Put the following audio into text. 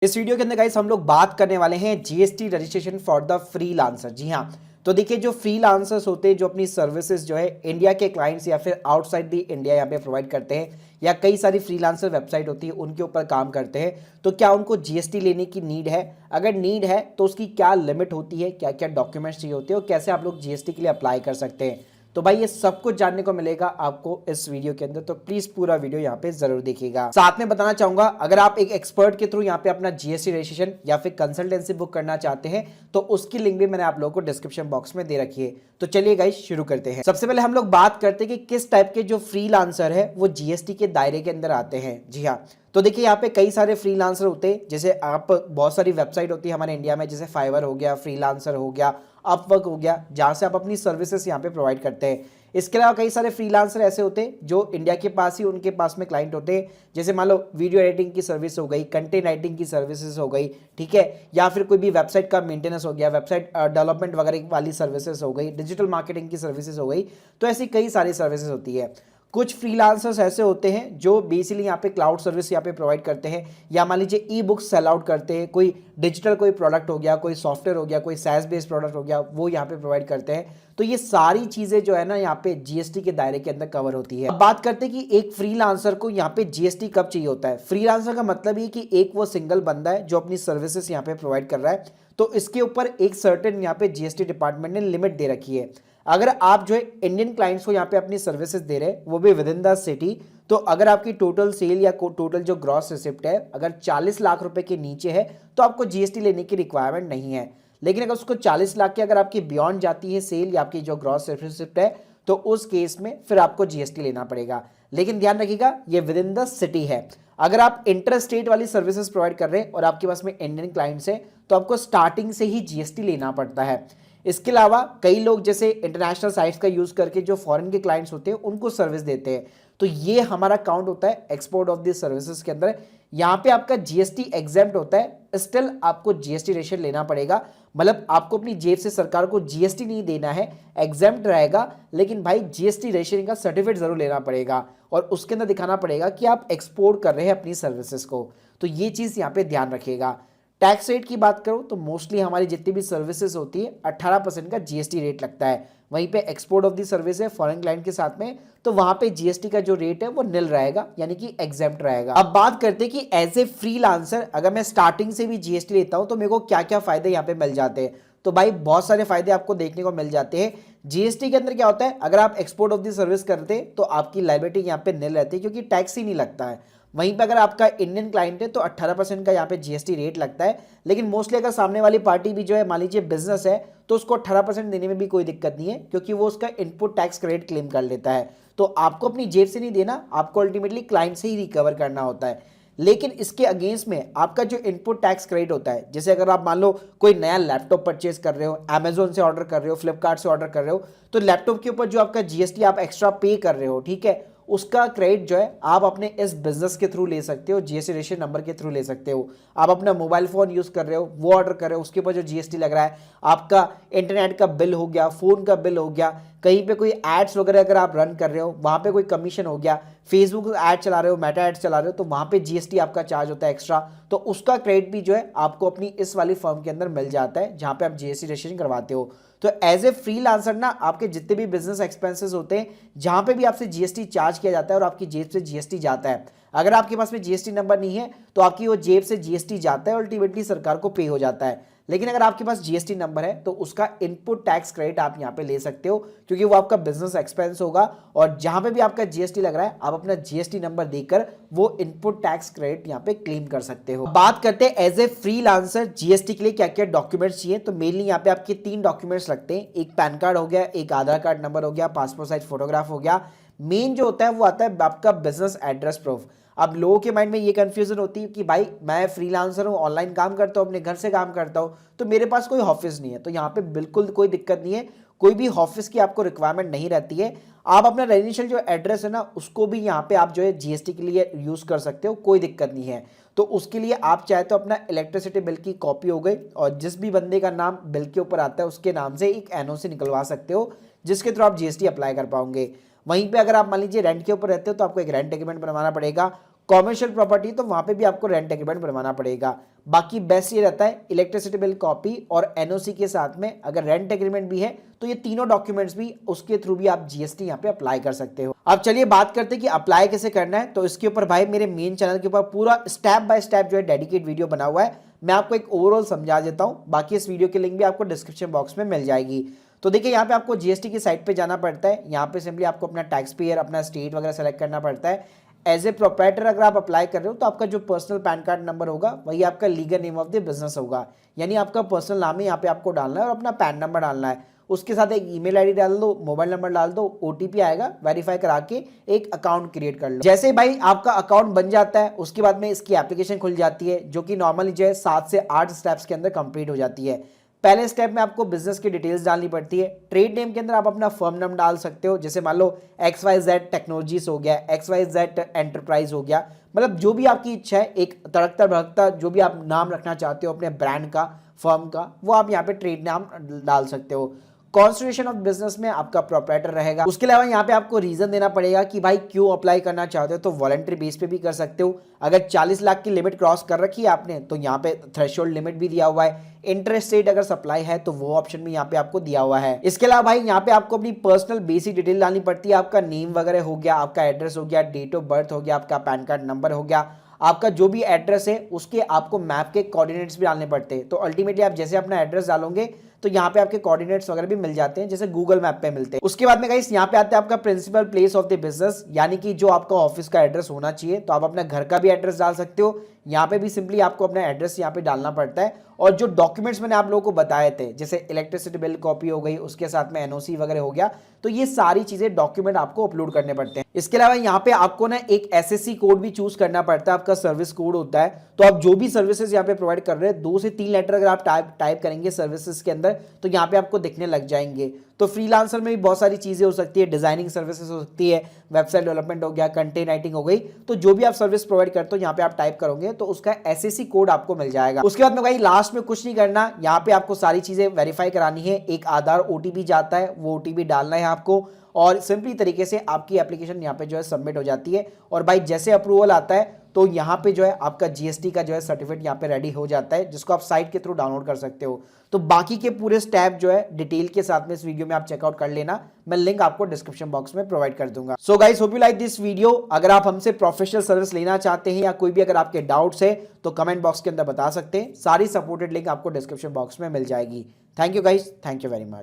इस वीडियो के अंदर गाइस हम लोग बात करने वाले हैं GST registration for the freelancer. जी हाँ, तो देखिए जो फ्रीलांसर्स होते हैं जो अपनी सर्विसेज जो है इंडिया के क्लाइंट्स या फिर आउटसाइड दी इंडिया यहाँ पे प्रोवाइड करते हैं या कई सारी फ्रीलांसर वेबसाइट होती है उनके ऊपर काम करते हैं, तो क्या उनको जीएसटी लेने की नीड है? अगर नीड है तो उसकी क्या लिमिट होती है, क्या क्या डॉक्यूमेंट्स चाहिए होते हैं और कैसे आप लोग जीएसटी के लिए अप्लाई कर सकते हैं। तो भाई ये सब कुछ जानने को मिलेगा आपको इस वीडियो के अंदर, तो प्लीज पूरा वीडियो यहाँ पे जरूर देखिएगा। साथ में बताना चाहूंगा, अगर आप एक एक्सपर्ट के थ्रू यहाँ पे अपना जीएसटी रजिस्ट्रेशन या फिर कंसल्टेंसी बुक करना चाहते हैं तो उसकी लिंक भी मैंने आप लोगों को डिस्क्रिप्शन बॉक्स में दे रखी है। तो चलिए गाइस शुरू करते हैं। सबसे पहले हम लोग बात करते हैं कि किस टाइप के जो फ्रीलांसर है वो जीएसटी के दायरे के अंदर आते हैं। जी हाँ, तो देखिए यहाँ पे कई सारे फ्रीलांसर होते हैं, जैसे आप बहुत सारी वेबसाइट होती है हमारे इंडिया में, जैसे फाइवर हो गया, फ्रीलांसर हो गया, अपवर्क हो गया, जहाँ से आप अपनी सर्विसेज यहाँ पे प्रोवाइड करते हैं। इसके अलावा कई सारे फ्रीलांसर ऐसे होते हैं जो इंडिया के पास ही उनके पास में क्लाइंट होते हैं, जैसे मान लो वीडियो एडिटिंग की सर्विस हो गई, कंटेंट राइटिंग की सर्विसेज हो गई, ठीक है, या फिर कोई भी वेबसाइट का मेंटेनेंस हो गया, वेबसाइट डेवलपमेंट वगैरह वाली सर्विसेज हो गई, डिजिटल मार्केटिंग की सर्विसेज हो गई। तो ऐसी कई सारी सर्विसेज होती है। कुछ फ्रीलांसर्स ऐसे होते हैं जो बेसिकली यहाँ पे क्लाउड सर्विस यहाँ पे प्रोवाइड करते हैं, या मान लीजिए ई बुक्स सेल आउट करते हैं, कोई डिजिटल कोई प्रोडक्ट हो गया, कोई सॉफ्टवेयर हो गया, कोई सैस बेस्ड प्रोडक्ट हो गया, वो यहाँ पे प्रोवाइड करते हैं। तो ये सारी चीजें जो है ना यहाँ पे जीएसटी के दायरे के अंदर कवर होती है। अब बात करते हैं कि एक फ्रीलांसर को यहाँ पे जीएसटी कब चाहिए होता है। फ्रीलांसर का मतलब ये कि एक वो सिंगल बंदा है जो अपनी सर्विसेज यहाँ पे प्रोवाइड कर रहा है, तो इसके ऊपर एक सर्टेन यहाँ पे जीएसटी डिपार्टमेंट ने लिमिट दे रखी है। अगर आप जो है इंडियन क्लाइंट्स को यहाँ पे अपनी सर्विसेज दे रहे हैं, वो भी विद इन द सिटी, तो अगर आपकी टोटल सेल या टोटल जो ग्रॉस रिसिप्ट है अगर 40 लाख रुपए के नीचे है तो आपको जीएसटी लेने की रिक्वायरमेंट नहीं है। लेकिन अगर उसको 40 लाख की अगर आपकी बियॉन्ड जाती है सेल या आपकी जो ग्रॉस रिसिप्ट है, तो उस केस में फिर आपको जीएसटी लेना पड़ेगा। लेकिन ध्यान रखिएगा ये विद इन द सिटी है। अगर आप इंटर स्टेट वाली सर्विसेज प्रोवाइड कर रहे हैं और आपके पास में इंडियन क्लाइंट्स है तो आपको स्टार्टिंग से ही जीएसटी लेना पड़ता है। इसके अलावा कई लोग जैसे इंटरनेशनल साइट्स का यूज करके जो फॉरेन के क्लाइंट्स होते हैं उनको सर्विस देते हैं, तो ये हमारा काउंट होता है एक्सपोर्ट ऑफ दी सर्विसेज के अंदर। यहाँ पे आपका जीएसटी एग्जेम्प्ट होता है, स्टिल आपको जीएसटी रेशन लेना पड़ेगा। मतलब आपको अपनी जेब से सरकार को जीएसटी नहीं देना है, एग्जेम्प्ट रहेगा, लेकिन भाई जीएसटी रेशन का सर्टिफिकेट जरूर लेना पड़ेगा और उसके अंदर दिखाना पड़ेगा कि आप एक्सपोर्ट कर रहे हैं अपनी सर्विसेज को। तो ये चीज यहाँ पे ध्यान रखिएगा। टैक्स रेट की बात करूं तो मोस्टली हमारी जितनी भी सर्विसेज होती है 18% का जीएसटी रेट लगता है। वहीं पे एक्सपोर्ट ऑफ दी सर्विस है फॉरेन क्लाइंट के साथ में, तो वहां पे जीएसटी का जो रेट है वो निल रहेगा, यानी कि एग्जेम्प्ट रहेगा। अब बात करते हैं कि एज ए फ्रीलांसर अगर मैं स्टार्टिंग से भी जीएसटी लेता हूं तो मेरे को क्या क्या फायदे यहाँ पे मिल जाते हैं। तो भाई बहुत सारे फायदे आपको देखने को मिल जाते हैं। जीएसटी के अंदर क्या होता है, अगर आप एक्सपोर्ट ऑफ दी सर्विस करते हैं तो आपकी लायबिलिटी यहाँ पे निल रहती है क्योंकि टैक्स ही नहीं लगता है। वहीं पे अगर आपका इंडियन क्लाइंट है तो 18% का यहाँ पे जीएसटी रेट लगता है। लेकिन मोस्टली अगर सामने वाली पार्टी भी जो है मान लीजिए बिजनेस है तो उसको 18% देने में भी कोई दिक्कत नहीं है, क्योंकि वो उसका इनपुट टैक्स क्रेडिट क्लेम कर लेता है। तो आपको अपनी जेब से नहीं देना, आपको अल्टीमेटली क्लाइंट से ही रिकवर करना होता है। लेकिन इसके अगेंस्ट में आपका जो इनपुट टैक्स क्रेडिट होता है, जैसे अगर आप मान लो कोई नया लैपटॉप परचेज कर रहे हो, अमेजोन से ऑर्डर कर रहे हो, फ्लिपकार्ट से ऑर्डर कर रहे हो, तो लैपटॉप के ऊपर जो आपका जीएसटी आप एक्स्ट्रा पे कर रहे हो, ठीक है, उसका क्रेडिट जो है आप अपने इस बिजनेस के थ्रू ले सकते हो, जीएसटी रजिस्ट्रेशन नंबर के थ्रू ले सकते हो। आप अपना मोबाइल फोन यूज कर रहे हो, वो ऑर्डर कर रहे हो, उसके ऊपर जो जीएसटी लग रहा है, आपका इंटरनेट का बिल हो गया, फोन का बिल हो गया, कहीं पे कोई एड्स वगैरह अगर आप रन कर रहे हो वहां पे कोई कमीशन हो गया, फेसबुक ऐड चला रहे हो, मेटा ऐड चला रहे हो, तो वहां पे जीएसटी आपका चार्ज होता है एक्स्ट्रा, तो उसका क्रेडिट भी जो है आपको अपनी इस वाली फर्म के अंदर मिल जाता है जहां पे आप जीएसटी रजिस्ट्रेशन करवाते हो। तो एज ए फ्रीलांसर ना आपके जितने भी बिजनेस एक्सपेंसेस होते हैं जहां पे भी आपसे जीएसटी चार्ज किया जाता है और आपकी जेब से जीएसटी जाता है, अगर आपके पास में जीएसटी नंबर नहीं है तो आपकी वो जेब से जीएसटी जाता है, अल्टीमेटली सरकार को पे हो जाता है। लेकिन अगर आपके पास जीएसटी नंबर है तो उसका इनपुट टैक्स क्रेडिट आप यहां पे ले सकते हो, क्योंकि वो आपका बिजनेस एक्सपेंस होगा और जहां पे भी आपका जीएसटी लग रहा है आप अपना जीएसटी नंबर देकर वो इनपुट टैक्स क्रेडिट यहां पे क्लेम कर सकते हो। बात करते हैं एज ए फ्रीलांसर जीएसटी के लिए क्या क्या डॉक्यूमेंट्स चाहिए, तो मेनली यहाँ पे आपके 3 डॉक्यूमेंट्स लगते हैं। एक पैन कार्ड हो गया, एक आधार कार्ड नंबर हो गया, पासपोर्ट साइज फोटोग्राफ हो गया। मेन जो होता है वो आता है आपका बिजनेस एड्रेस प्रूफ। अब लोगों के माइंड में ये कंफ्यूजन होती है कि भाई मैं फ्रीलांसर हूँ, ऑनलाइन काम करता हूँ, अपने घर से काम करता हूँ, तो मेरे पास कोई ऑफिस नहीं है। तो यहाँ पे बिल्कुल कोई दिक्कत नहीं है, कोई भी ऑफिस की आपको रिक्वायरमेंट नहीं रहती है। आप अपना रेजिडेंशियल जो एड्रेस है ना उसको भी यहाँ पे आप जो है जीएसटी के लिए यूज कर सकते हो, कोई दिक्कत नहीं है। तो उसके लिए आप चाहे तो अपना इलेक्ट्रिसिटी बिल की कॉपी हो गई और जिस भी बंदे का नाम बिल के ऊपर आता है उसके नाम से एक एनओसी निकलवा सकते हो, जिसके थ्रू आप जीएसटी अप्लाई कर पाओगे। वहीं पे अगर आप मान लीजिए रेंट के ऊपर रहते हो तो आपको एक रेंट एग्रीमेंट बनवाना पड़ेगा। कॉमर्शियल प्रॉपर्टी तो वहां पे भी आपको रेंट एग्रीमेंट बनवाना पड़ेगा। बाकी बेस्ट ये रहता है इलेक्ट्रिसिटी बिल कॉपी और एनओसी के साथ में अगर रेंट एग्रीमेंट भी है तो ये तीनों डॉक्यूमेंट्स भी उसके थ्रू भी आप जीएसटी यहाँ पे अप्लाई कर सकते हो। अब चलिए बात करते हैं कि अप्लाई कैसे करना है। तो इसके ऊपर भाई मेरे मेन चैनल के ऊपर पूरा स्टेप बाय स्टेप जो है डेडिकेट वीडियो बना हुआ है, मैं आपको एक ओवरऑल समझा देता हूँ। बाकी इस वीडियो की लिंक भी आपको डिस्क्रिप्शन बॉक्स में मिल जाएगी। तो देखिए यहाँ पे आपको जीएसटी की साइट पे जाना पड़ता है। यहाँ पे सिंपली आपको अपना टैक्स पेयर, अपना स्टेट वगैरह सेलेक्ट करना पड़ता है। एज ए प्रोप्राइटर अगर आप अप्लाई कर रहे हो तो आपका जो पर्सनल पैन कार्ड नंबर होगा वही आपका legal name of the business होगा, यानी आपका पर्सनल नाम ही यहाँ पे आपको डालना है और अपना पैन नंबर डालना है। उसके साथ एक ईमेल आईडी डाल दो, मोबाइल नंबर डाल दो, ओटीपी आएगा, वेरीफाई करा के एक अकाउंट क्रिएट कर लो। जैसे ही भाई आपका अकाउंट बन जाता है उसके बाद में इसकी एप्लीकेशन खुल जाती है, जो कि नॉर्मली जो है 7 से 8 स्टेप्स के अंदर कंप्लीट हो जाती है। पहले स्टेप में आपको बिजनेस की डिटेल्स डालनी पड़ती है। ट्रेड नेम के अंदर आप अपना फर्म नाम डाल सकते हो, जैसे मान लो XYZ टेक्नोलॉजीज हो गया, XYZ एंटरप्राइज हो गया, मतलब जो भी आपकी इच्छा है, एक तड़कता भड़कता जो भी आप नाम रखना चाहते हो अपने ब्रांड का, फर्म का, वो आप यहाँ पे ट्रेड नाम डाल सकते हो। कॉन्स्टिट्यूशन ऑफ बिजनेस में आपका प्रोप्राइटर रहेगा। उसके अलावा यहाँ पे आपको रीजन देना पड़ेगा कि भाई क्यों अप्लाई करना चाहते हो, तो वॉलंटरी बेस पे भी कर सकते हो। अगर 40 लाख की लिमिट क्रॉस कर रखी है आपने तो यहाँ पे थ्रेशोल्ड लिमिट भी दिया हुआ है। इंटरेस्ट रेट अगर सप्लाई है तो वो ऑप्शन भी यहाँ पे आपको दिया हुआ है। इसके अलावा भाई यहाँ पे आपको अपनी पर्सनल बेसिक डिटेल डालनी पड़ती है। आपका नेम वगैरह हो गया, आपका एड्रेस हो गया, डेट ऑफ बर्थ हो गया, आपका पैन कार्ड नंबर हो गया, आपका जो भी एड्रेस है उसके आपको मैप के कोऑर्डिनेट्स भी डालने पड़ते हैं। तो अल्टीमेटली आप जैसे अपना एड्रेस डालोगे तो यहाँ पे आपके कोऑर्डिनेट्स वगैरह भी मिल जाते हैं, जैसे गूगल मैप पे मिलते हैं। उसके बाद में गाइस यहाँ पे आते हैं आपका principal place of the business, यानी कि जो आपका ऑफिस का एड्रेस होना चाहिए। तो आप अपना घर का भी एड्रेस डाल सकते हो, यहाँ पे भी सिंपली आपको अपना एड्रेस यहाँ पे डालना पड़ता है। और जो डॉक्यूमेंट्स मैंने आप लोगों को बताए थे, जैसे इलेक्ट्रिसिटी बिल कॉपी हो गई, उसके साथ में एनओसी वगैरह हो गया, तो ये सारी चीजें डॉक्यूमेंट आपको अपलोड करने पड़ते हैं। इसके अलावा यहाँ पे आपको ना एक एसएससी कोड भी चूज करना पड़ता है, आपका सर्विस कोड होता है। तो आप जो भी सर्विसेज यहाँ पे प्रोवाइड कर रहे हैं, 2 से 3 लेटर अगर आप टाइप करेंगे सर्विसेज के अंदर तो यहाँ पे आपको दिखने लग जाएंगे। तो फ्रीलांसर में भी बहुत सारी चीजें हो सकती है, डिजाइनिंग सर्विसेज हो सकती है, वेबसाइट डेवलपमेंट हो गया, कंटेंट राइटिंग हो गई। तो जो भी आप सर्विस प्रोवाइड करते हो यहाँ पे आप टाइप करोगे तो उसका एसएससी कोड आपको मिल जाएगा। उसके बाद में भाई लास्ट में कुछ नहीं करना, यहाँ पे आपको सारी चीजें वेरीफाई करानी है। एक आधार ओटीपी जाता है, वो ओटीपी डालना है आपको, और सिंपली तरीके से आपकी एप्लीकेशन यहाँ पे जो है सबमिट हो जाती है। और भाई जैसे अप्रूवल आता है तो यहाँ पे जो है आपका जीएसटी का जो है सर्टिफिकेट यहाँ पे रेडी हो जाता है, जिसको आप साइट के थ्रू डाउनलोड कर सकते हो। तो बाकी के पूरे स्टेप जो है डिटेल के साथ में इस वीडियो में आप चेकआउट कर लेना, मैं लिंक आपको डिस्क्रिप्शन बॉक्स में प्रोवाइड कर दूंगा। So guys hope you like this video. अगर आप हमसे प्रोफेशनल सर्विस लेना चाहते हैं या कोई भी अगर आपके डाउट्स है तो कमेंट बॉक्स के अंदर बता सकते हैं। सारी सपोर्टेड लिंक आपको डिस्क्रिप्शन बॉक्स में मिल जाएगी। Thank you guys, thank you very much.